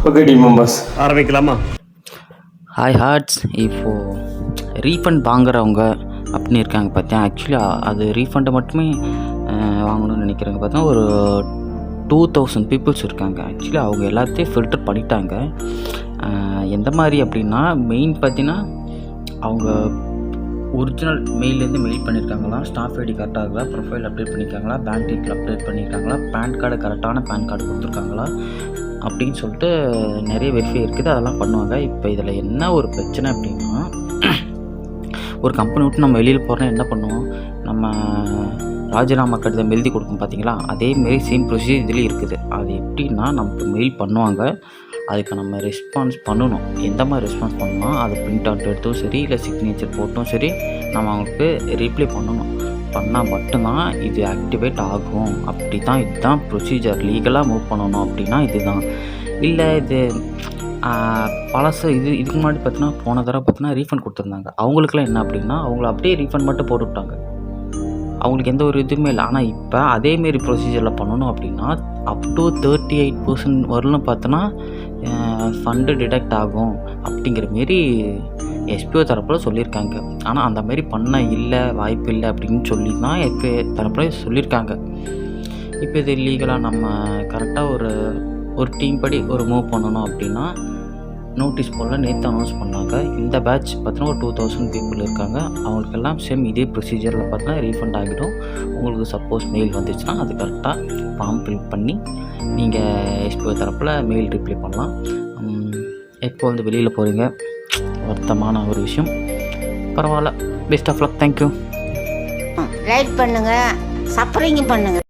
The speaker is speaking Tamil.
ஓகே டீம் மெம்பர்ஸ் ஆரம்பிக்கலாமா? Hi hearts. இப்போது ரீஃபண்ட் வாங்குறவங்க அப்படின்னு இருக்காங்க பார்த்தேன். ஆக்சுவலி அது ரீஃபண்டை மட்டுமே வாங்கணும்னு நினைக்கிறவங்க பார்த்தா ஒரு 2000 பீப்புள்ஸ் இருக்காங்க. ஆக்சுவலி அவங்க எல்லாத்தையும் ஃபில்டர் பண்ணிட்டாங்க. எந்த மாதிரி அப்படின்னா, மெயின் பார்த்தீங்கன்னா அவங்க ஒரிஜினல் மெயிலேருந்து மெயில் பண்ணியிருக்காங்களா, ஸ்டாஃப் ஐடி கரெக்டாக இருக்கா, ப்ரொஃபைல் அப்டேட் பண்ணியிருக்காங்களா, பேங்க் டீட்டெயில் அப்டேட் பண்ணியிருக்காங்களா, பேன் கார்டு கரெக்டான பேன் கார்டு கொடுத்துருக்காங்களா அப்படின்னு சொல்லிட்டு நிறைய வெரிஃபை இருக்குது. அதெல்லாம் பண்ணுவாங்க. இப்போ இதில் என்ன ஒரு பிரச்சனை அப்படின்னா, ஒரு கம்பெனி விட்டு நம்ம வெளியில் போகிறோன்னா என்ன பண்ணுவோம், நம்ம ராஜினாமா கடிதம் எழுதி கொடுக்கும் பார்த்தீங்களா, அதேமாரி சேம் ப்ரொசீஜர் இதுலேயும் இருக்குது. அது எப்படின்னா, நமக்கு மெயில் பண்ணுவாங்க, அதுக்கு நம்ம ரெஸ்பான்ஸ் பண்ணணும். எந்த மாதிரி ரெஸ்பான்ஸ் பண்ணணும், அது பிரிண்ட் அவுட் எடுத்தும் சரி, இல்லை சிக்னேச்சர் போட்டும் சரி, நம்ம அவங்களுக்கு ரிப்ளை பண்ணணும். பண்ணால் மட்டும்தான் இது ஆக்டிவேட் ஆகும். அப்படி தான் இதுதான் ப்ரொசீஜர். லீகலாக மூவ் பண்ணணும் அப்படின்னா இதுதான். இல்லை இது பழசு இதுக்கு முன்னாடி பார்த்தீங்கன்னா, போன தடவை பார்த்தீங்கன்னா ரீஃபண்ட் கொடுத்துருந்தாங்க. அவங்களுக்குலாம் என்ன அப்படின்னா, அவங்கள அப்படியே ரீஃபண்ட் மட்டும் போட்டு விட்டாங்க. அவங்களுக்கு எந்த ஒரு இதுவுமே இல்லை. ஆனால் இப்போ அதேமாரி ப்ரொசீஜரில் பண்ணணும் அப்படின்னா அப் டு 38% வரலும் பார்த்தோன்னா ஃபண்டு டிடெக்ட் ஆகும் அப்படிங்கிற மாரி எஸ்பிஓ தரப்பில் சொல்லியிருக்காங்க. ஆனால் அந்த மாதிரி பண்ண இல்லை, வாய்ப்பு இல்லை அப்படின்னு சொல்லி தான் எஸ்பிஓ தரப்பில் சொல்லியிருக்காங்க. இப்போ இது லீகலாக நம்ம கரெக்டாக ஒரு டீம் படி ஒரு மூவ் பண்ணணும் அப்படின்னா நோட்டீஸ் போல் நேற்று அனௌன்ஸ் பண்ணாங்க. இந்த பேட்ச் பார்த்தீங்கன்னா ஒரு 2000 பீப்புள் இருக்காங்க. அவங்களுக்கெல்லாம் சேம் இதே ப்ரொசீஜரில் பார்த்தீங்கன்னா ரீஃபண்ட் ஆகிடும். உங்களுக்கு சப்போஸ் மெயில் வந்துச்சுன்னா அது கரெக்டாக ஃபார்ம் ஃபில் பண்ணி நீங்கள் எஸ்பிஓ தரப்பில் மெயில் ரிப்ளை பண்ணலாம். எப்போ வந்து வெளியில் போகிறீங்க, வருத்தமான ஒரு விஷயம். பரவாயில்ல, best of luck. Thank you. Like பண்ணுங்கள், சப்ஸ்கிரைப் பண்ணுங்கள்.